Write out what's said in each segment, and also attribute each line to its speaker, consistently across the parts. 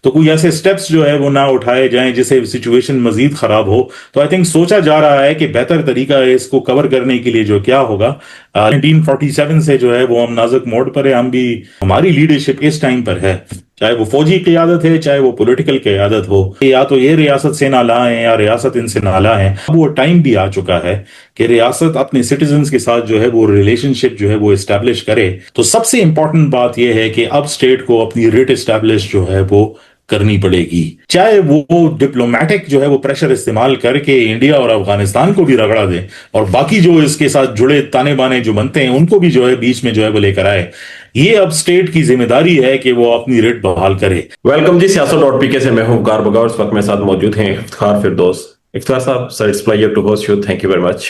Speaker 1: تو کوئی ایسے سٹیپس جو ہے وہ نہ اٹھائے جائیں جسے سچویشن مزید خراب ہو. تو آئی تھنک سوچا جا رہا ہے کہ بہتر طریقہ ہے اس کو کور کرنے کے لیے جو کیا ہوگا. 1947 سے جو ہے وہ ہم نازک موڑ پر ہے. ہم بھی, ہماری لیڈرشپ اس ٹائم پر ہے, چاہے وہ فوجی قیادت ہے چاہے وہ پولیٹیکل قیادت ہو, یا تو یہ ریاست سے نالا ہیں یا ریاست ان سے نالا ہیں. اب وہ ٹائم بھی آ چکا ہے کہ ریاست اپنے سٹیزنز کے ساتھ جو ہے وہ ریلیشن شپ جو ہے وہ اسٹیبلش کرے. تو سب سے امپورٹنٹ بات یہ ہے کہ اب اسٹیٹ کو اپنی ریٹ اسٹیبلش جو ہے وہ کرنی پڑے گی, چاہے وہ ڈپلومیٹک جو ہے وہ پریشر استعمال کر کے انڈیا اور افغانستان کو بھی رگڑا دے, اور باقی جو اس کے ساتھ جڑے تانے بانے جو بنتے ہیں ان کو بھی جو ہے بیچ میں جو ہے وہ لے کر آئے. یہ اب اسٹیٹ کی ذمہ داری ہے کہ وہ اپنی ریٹ بحال کرے.
Speaker 2: ویلکم جی, سیاست.pk سے میں ہوں وقار بگاؤ. اس وقت میرے ساتھ موجود ہیں افتخار فردوس. افتخار صاحب, sir it's pleasure to host you. Thank you very much.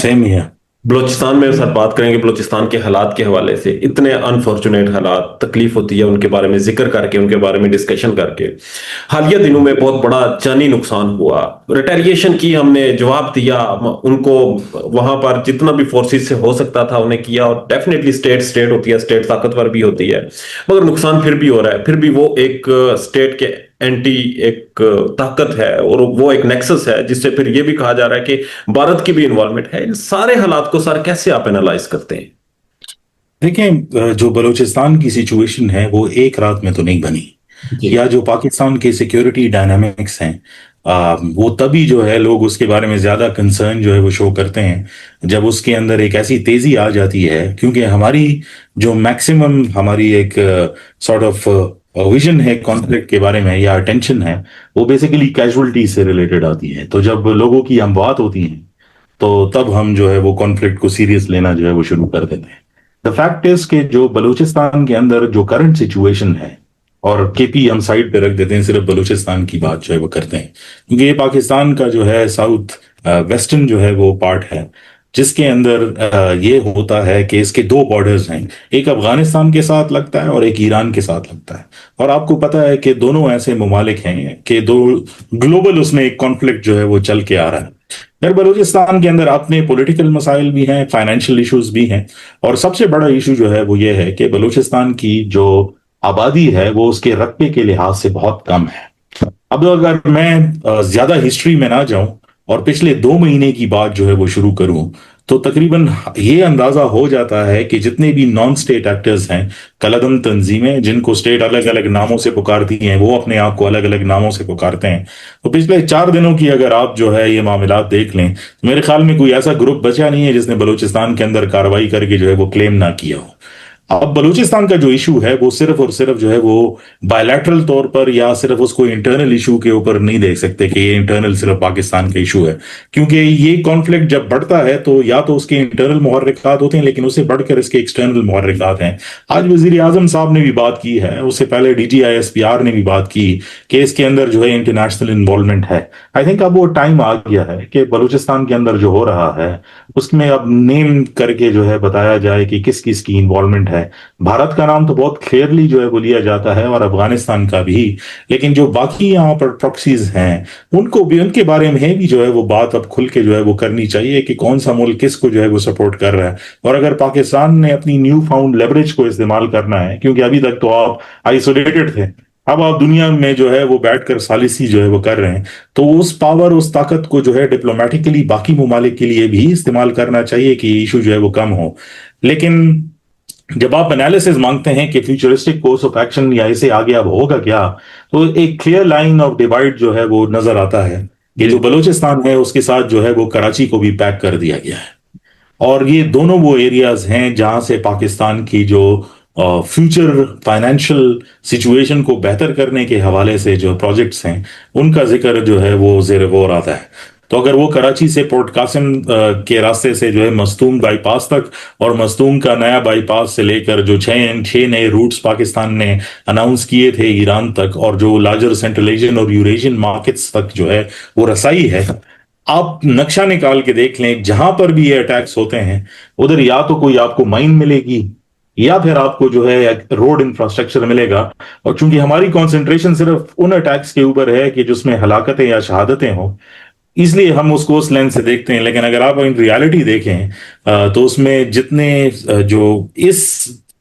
Speaker 1: Same ہی ہے.
Speaker 2: بلوچستان میں ساتھ بات کریں گے. بلوچستان کے حالات کے حوالے سے اتنے انفارچونیٹ حالات, تکلیف ہوتی ہے ان کے بارے میں ذکر کر کے, ان کے بارے میں ڈسکشن کر کے. حالیہ دنوں میں بہت بڑا جانی نقصان ہوا, ریٹیلیشن کی ہم نے جواب دیا ان کو, وہاں پر جتنا بھی فورسز سے ہو سکتا تھا انہیں کیا, اور ڈیفینیٹلی اسٹیٹ ہوتی ہے, اسٹیٹ طاقتور بھی ہوتی ہے, مگر نقصان پھر بھی ہو رہا ہے. پھر بھی وہ ایک اسٹیٹ کے اینٹی ایک طاقت ہے, اور وہ ایک نیکسس ہے جس سے پھر یہ بھی کہا جا رہا ہے کہ بھارت کی بھی انوالومنٹ ہے. ان سارے حالات کو سر کیسے آپ انالائز کرتے ہیں؟
Speaker 1: دیکھیں, جو بلوچستان کی سچویشن ہے وہ ایک رات میں تو نہیں بنی, یا جو پاکستان کے سیکیورٹی ڈائنامکس ہیں وہ تبھی جو ہے لوگ اس کے بارے میں زیادہ کنسرن جو ہے وہ شو کرتے ہیں جب اس کے اندر ایک ایسی تیزی آ جاتی ہے. کیونکہ ہماری جو میکسیمم ہماری ایک سارٹ آف ویژن ہے کانفلکٹ کے بارے میں یا اٹینشن ہے, وہ بیسیکلی کیجولٹی سے ریلیٹڈ آتی ہے. تو جب لوگوں کی ہم بات ہوتی ہیں تو تب ہم جو ہے وہ کانفلکٹ کو سیریس لینا جو ہے وہ شروع کر دیتے ہیں. دا فیکٹ از کہ جو بلوچستان کے اندر جو کرنٹ سچویشن ہے, اور کے پی ہم سائڈ پہ رکھ دیتے ہیں, صرف بلوچستان کی بات جو ہے وہ کرتے ہیں, کیونکہ یہ پاکستان کا جو ہے ساؤتھ ویسٹرن جو ہے وہ پارٹ ہے, جس کے اندر یہ ہوتا ہے کہ اس کے دو بارڈرز ہیں, ایک افغانستان کے ساتھ لگتا ہے اور ایک ایران کے ساتھ لگتا ہے. اور آپ کو پتا ہے کہ دونوں ایسے ممالک ہیں کہ دو گلوبل اس میں ایک کانفلکٹ جو ہے وہ چل کے آ رہا ہے. پھر بلوچستان کے اندر اپنے پولیٹیکل مسائل بھی ہیں, فائنینشیل ایشوز بھی ہیں, اور سب سے بڑا ایشو جو ہے وہ یہ ہے کہ بلوچستان کی جو آبادی ہے وہ اس کے رقبے کے لحاظ سے بہت کم ہے. اب اگر میں زیادہ ہسٹری میں نہ جاؤں اور پچھلے 2 مہینے کی بات جو ہے وہ شروع کروں, تو تقریباً یہ اندازہ ہو جاتا ہے کہ جتنے بھی نان سٹیٹ ایکٹرز ہیں, کلعدم تنظیمیں جن کو سٹیٹ الگ الگ ناموں سے پکارتی ہیں, وہ اپنے آپ کو الگ الگ ناموں سے پکارتے ہیں. تو پچھلے 4 دنوں کی اگر آپ جو ہے یہ معاملات دیکھ لیں, تو میرے خیال میں کوئی ایسا گروپ بچا نہیں ہے جس نے بلوچستان کے اندر کارروائی کر کے جو ہے وہ کلیم نہ کیا ہو. اب بلوچستان کا جو ایشو ہے وہ صرف اور صرف جو ہے وہ بائیلیٹرل طور پر یا صرف اس کو انٹرنل ایشو کے اوپر نہیں دیکھ سکتے کہ یہ انٹرنل صرف پاکستان کا ایشو ہے, کیونکہ یہ کانفلکٹ جب بڑھتا ہے تو یا تو اس کے انٹرنل محرکات ہوتے ہیں, لیکن اسے بڑھ کر اس کے ایکسٹرنل محرکات ہیں. آج وزیر اعظم صاحب نے بھی بات کی ہے, اس سے پہلے D G I S P R نے بھی بات کی کہ اس کے اندر جو ہے انٹرنیشنل انوالومنٹ ہے. آئی تھنک اب وہ ٹائم آ گیا ہے کہ بلوچستان کے اندر جو ہو رہا ہے اس میں اب نیم کر کے جو ہے بتایا جائے کہ کس کس کی انوالومنٹ ہے. بھارت کا نام تو بہت کلیئرلی جو ہے وہ لیا جاتا ہے, اور افغانستان کا بھی, لیکن جو باقی یہاں پر پراکسیز ہیں ان کو بھی, ان کے بارے میں بھی جو ہے وہ بات اب کھل کے جو ہے وہ کرنی چاہیے کہ کون سا ملک کس کو جو ہے وہ سپورٹ کر رہا ہے. اور اگر پاکستان نے اپنی نیو فاؤنڈ لیوریج کو استعمال کرنا ہے, کیونکہ ابھی تک تو آپ آئسولیٹڈ تھے, اب آپ دنیا میں جو ہے وہ بیٹھ کر ثالثی جو ہے وہ کر رہے ہیں, تو اس پاور, اس طاقت کو جو ہے ڈپلومیٹکلی باقی ممالک کے لیے بھی استعمال کرنا چاہیے کہ ایشو جو ہے وہ کم ہو. لیکن جب آپ انالیسز مانگتے ہیں کہ فیوچرسٹک کورس آف ایکشن یا اسے آگے اب ہوگا کیا, تو ایک کلیئر لائن آف ڈیوائڈ جو ہے وہ نظر آتا ہے کہ جو بلوچستان ہے اس کے ساتھ جو ہے وہ کراچی کو بھی پیک کر دیا گیا ہے. اور یہ دونوں وہ ایریاز ہیں جہاں سے پاکستان کی جو فیوچر فائنینشیل سچویشن کو بہتر کرنے کے حوالے سے جو پروجیکٹس ہیں ان کا ذکر جو ہے وہ زیر غور آتا ہے. تو اگر وہ کراچی سے پورٹ قاسم کے راستے سے جو ہے مستونگ بائی پاس تک, اور مستونگ کا نیا بائی پاس سے لے کر جو 6 نئے روٹس پاکستان نے اناؤنس کیے تھے ایران تک, اور جو لارجر سینٹرل ایشین اور یوریشین مارکیٹس تک جو ہے وہ رسائی ہے, آپ نقشہ نکال کے دیکھ لیں جہاں پر بھی یہ اٹیکس ہوتے ہیں ادھر یا تو کوئی آپ کو مائن ملے گی یا پھر آپ کو جو ہے روڈ انفراسٹرکچر ملے گا. اور چونکہ ہماری کانسنٹریشن صرف ان اٹیکس کے اوپر ہے کہ جس میں ہلاکتیں یا شہادتیں ہوں, اس لیے ہم اس کو اس لینس سے دیکھتے ہیں. لیکن اگر آپ ان ریالٹی دیکھیں تو اس میں جتنے جو اس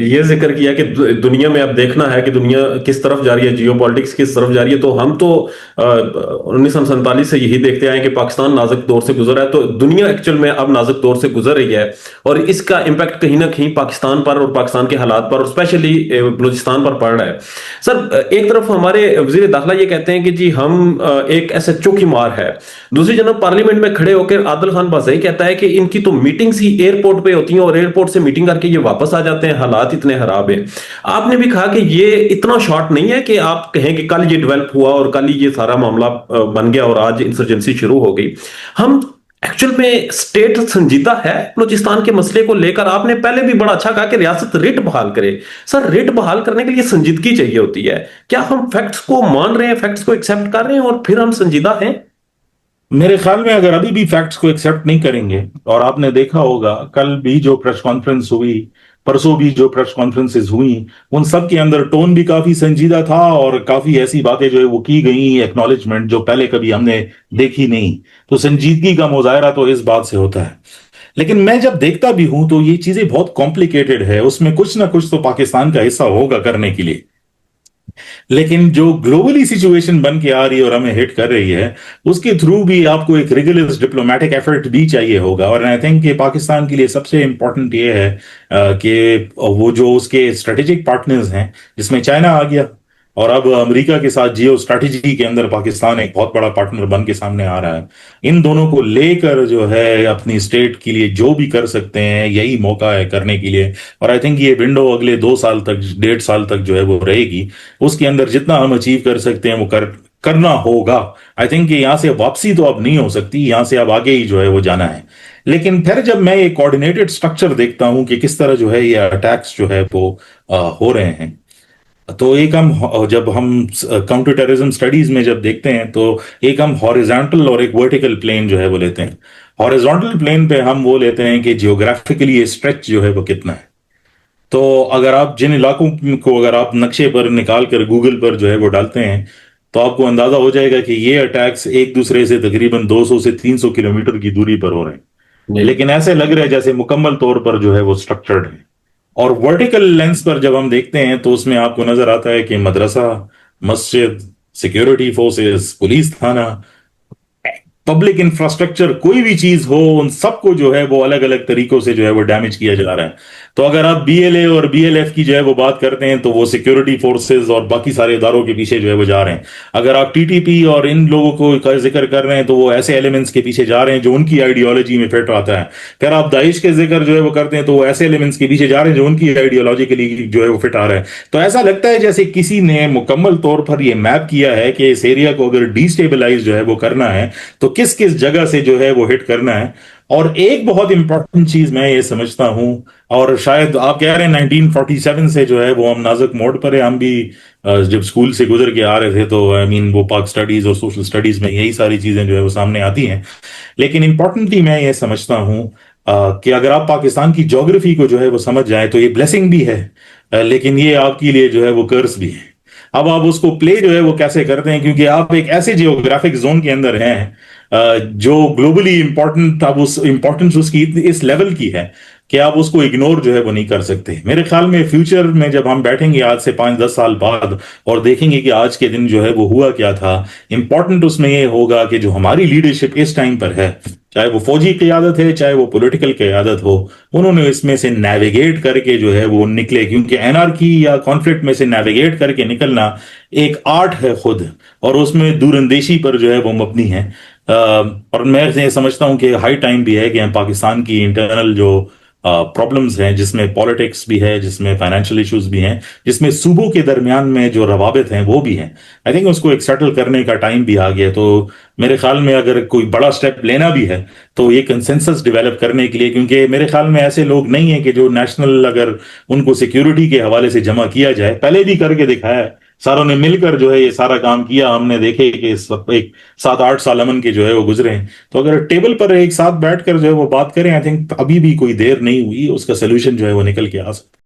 Speaker 2: یہ ذکر کیا کہ دنیا میں اب دیکھنا ہے کہ دنیا کس طرف جا رہی ہے، جیو پالیٹکس کس طرف جا رہی ہے، تو ہم تو 1947 سے یہی دیکھتے آئے ہیں کہ پاکستان نازک دور سے گزرا ہے، تو دنیا ایکچوئل میں اب نازک دور سے گزر رہی ہے، اور اس کا امپیکٹ کہیں نہ کہیں پاکستان پر اور پاکستان کے حالات پر اور اسپیشلی بلوچستان پر پڑ رہا ہے۔ سر ایک طرف ہمارے وزیر داخلہ یہ کہتے ہیں کہ جی ہم ایک ایس ایچ او کی مار ہے، دوسری جناب پارلیمنٹ میں کھڑے ہو کر عادل خان بازئی کہتا ہے کہ ان کی تو میٹنگز ہی ایئرپورٹ پہ ہوتی ہیں اور ایئرپورٹ سے میٹنگ کر کے یہ واپس آ جاتے ہیں، حالات اتنے خراب ہیں۔ آپ نے بھی کہا کہ یہ اتنا شارٹ نہیں ہے کہ آپ کہیں کہ کل یہ ڈیولپ ہوا اور کل ہی یہ سارا معاملہ بن گیا اور آج انسرجنسی شروع ہو گئی۔ ہم ایکچوئل میں اسٹیٹ سنجیدہ ہے بلوچستان کے مسئلے کو لے کر؟ آپ نے پہلے بھی بڑا اچھا کہا کہ ریاست ریٹ بحال کرے، سر ریٹ بحال کرنے کے لیے سنجیدگی چاہیے ہوتی ہے، کیا ہم فیکٹس کو مان رہے ہیں، فیکٹس کو ایکسپٹ کر رہے ہیں اور پھر ہم سنجیدہ ہیں؟
Speaker 1: میرے خیال میں اگر ابھی بھی فیکٹس کو ایکسپٹ نہیں کریں گے، اور آپ نے دیکھا ہوگا کل بھی جو پریس کانفرنس ہوئی، پرسوں بھی جو پریس کانفرنسز ہوئی، ان سب کے اندر ٹون بھی کافی سنجیدہ تھا، اور کافی ایسی باتیں جو ہے وہ کی گئی ایکنالجمنٹ جو پہلے کبھی ہم نے دیکھی نہیں۔ تو سنجیدگی کا مظاہرہ تو اس بات سے ہوتا ہے۔ لیکن میں جب دیکھتا بھی ہوں تو یہ چیزیں بہت کمپلیکیٹڈ ہے، اس میں کچھ نہ کچھ تو پاکستان کا حصہ ہوگا کرنے کے لیے، لیکن جو گلوبلی سچویشن بن کے آ رہی ہے اور ہمیں ہٹ کر رہی ہے، اس کے تھرو بھی آپ کو ایک ریگولر ڈپلومیٹک ایفرٹ بھی چاہیے ہوگا۔ اور آئی تھنک کہ پاکستان کے لیے سب سے امپورٹنٹ یہ ہے کہ وہ جو اس کے اسٹریٹجک پارٹنرز ہیں، جس میں چائنا آ گیا، اور اب امریکہ کے ساتھ جیو اسٹریٹجی کے اندر پاکستان ایک بہت بڑا پارٹنر بن کے سامنے آ رہا ہے، ان دونوں کو لے کر جو ہے اپنی اسٹیٹ کے لیے جو بھی کر سکتے ہیں یہی موقع ہے کرنے کے لیے۔ اور آئی تھنک یہ ونڈو اگلے 2 سال تک، 1.5 سال تک جو ہے وہ رہے گی، اس کے اندر جتنا ہم اچیو کر سکتے ہیں وہ کرنا ہوگا۔ آئی تھنک کہ یہاں سے واپسی تو اب نہیں ہو سکتی، یہاں سے اب آگے ہی جو ہے وہ جانا ہے۔ لیکن پھر جب میں یہ کوآرڈینیٹڈ سٹرکچر دیکھتا ہوں کہ کس طرح جو ہے یہ اٹیکس جو ہے وہ ہو رہے ہیں، تو ایک ہم جب ہم کاؤنٹر ٹیررزم سٹڈیز میں جب دیکھتے ہیں تو ایک ہم ہاریزونٹل اور ایک ورٹیکل پلین جو ہے وہ لیتے ہیں۔ ہاریزونٹل پلین پہ ہم وہ لیتے ہیں کہ جیوگرافیکلی اسٹریچ جو ہے وہ کتنا ہے۔ تو اگر آپ جن علاقوں کو اگر آپ نقشے پر نکال کر گوگل پر جو ہے وہ ڈالتے ہیں، تو آپ کو اندازہ ہو جائے گا کہ یہ اٹیکس ایک دوسرے سے تقریباً 200 سے 300 کلومیٹر کی دوری پر ہو رہے ہیں،
Speaker 2: جی
Speaker 1: لیکن ایسے لگ رہا ہے جیسے مکمل طور پر جو ہے وہ سٹرکچرڈ ہے۔ اور ورٹیکل لینس پر جب ہم دیکھتے ہیں تو اس میں آپ کو نظر آتا ہے کہ مدرسہ، مسجد، سیکیورٹی فورسز، پولیس تھانہ، پبلک انفراسٹرکچر، کوئی بھی چیز ہو، ان سب کو جو ہے وہ الگ الگ طریقوں سے جو ہے وہ ڈیمیج کیا جا رہا ہے۔ تو اگر آپ بی ایل اے اور بی ایل ایف کی جو ہے وہ بات کرتے ہیں تو وہ سیکیورٹی فورسز اور باقی سارے اداروں کے پیچھے جو ہے وہ جا رہے ہیں۔ اگر آپ ٹی ٹی پی اور ان لوگوں کو کا ذکر کر رہے ہیں تو وہ ایسے ایلیمنٹس کے پیچھے جا رہے ہیں جو ان کی آئیڈیالوجی میں فٹ آتا ہے۔ اگر آپ داعش کے ذکر جو ہے وہ کرتے ہیں تو وہ ایسے ایلیمنٹس کے پیچھے جا رہے ہیں جو ان کی آئیڈیالوجی کے لیے جو ہے وہ فٹ آ رہا ہے۔ تو ایسا لگتا ہے جیسے کسی نے مکمل طور پر یہ میپ کیا ہے کہ اس ایریا کو اگر ڈی اسٹیبلائز جو ہے وہ کرنا ہے تو کس کس جگہ سے جو ہے وہ ہٹ کرنا ہے۔ اور ایک بہت امپورٹنٹ چیز میں یہ سمجھتا ہوں، اور شاید آپ کہہ رہے ہیں 1947 سے جو ہے وہ ہم نازک موڑ پر ہے، ہم بھی جب اسکول سے گزر کے آ رہے تھے تو وہ پاک سٹڈیز اور سوشل سٹڈیز میں یہی ساری چیزیں جو ہے وہ سامنے آتی ہیں۔ لیکن امپورٹنٹلی میں یہ سمجھتا ہوں کہ اگر آپ پاکستان کی جغرافی کو جو ہے وہ سمجھ جائیں تو یہ بلیسنگ بھی ہے، لیکن یہ آپ کے لیے جو ہے وہ کرس بھی ہے۔ اب آپ اس کو پلے جو ہے وہ کیسے کرتے ہیں، کیونکہ آپ ایک ایسے جیوگرافک زون کے اندر ہیں جو گلوبلی امپورٹنٹ، اب اس امپورٹنس اس کی اس لیول کی ہے کہ آپ اس کو اگنور جو ہے وہ نہیں کر سکتے۔ میرے خیال میں فیوچر میں جب ہم بیٹھیں گے آج سے 5-10 سال بعد اور دیکھیں گے کہ آج کے دن جو ہے وہ ہوا کیا تھا، امپورٹنٹ اس میں یہ ہوگا کہ جو ہماری لیڈرشپ اس ٹائم پر ہے، چاہے وہ فوجی قیادت ہے چاہے وہ پولیٹیکل قیادت ہو، انہوں نے اس میں سے نیویگیٹ کر کے جو ہے وہ نکلے، کیونکہ انارکی یا کانفلکٹ میں سے نیویگیٹ کر کے نکلنا ایک آرٹ ہے خود، اور اس میں دور اندیشی پر جو ہے وہ مبنی ہے۔ اور میں یہ سمجھتا ہوں کہ ہائی ٹائم بھی ہے کہ ہم پاکستان کی انٹرنل جو پرابلمز ہیں، جس میں پالیٹکس بھی ہے، جس میں فائنینشیل ایشوز بھی ہیں، جس میں صوبوں کے درمیان میں جو روابط ہیں وہ بھی ہیں، آئی تھنک اس کو ایک سیٹل کرنے کا ٹائم بھی آ گیا۔ تو میرے خیال میں اگر کوئی بڑا سٹیپ لینا بھی ہے تو یہ کنسنسس ڈیولپ کرنے کے لیے، کیونکہ میرے خیال میں ایسے لوگ نہیں ہیں کہ جو نیشنل اگر ان کو سیکیورٹی کے حوالے سے جمع کیا جائے، پہلے بھی کر کے دکھایا ہے، ساروں نے مل کر جو ہے یہ سارا کام کیا، ہم نے دیکھے کہ ایک 7-8 سال امن کے جو ہے وہ گزرے ہیں۔ تو اگر ٹیبل پر ایک ساتھ بیٹھ کر جو ہے وہ بات کریں، آئی تھنک ابھی بھی کوئی دیر نہیں ہوئی، اس کا سلوشن جو ہے وہ نکل کے آ سکتا ہے۔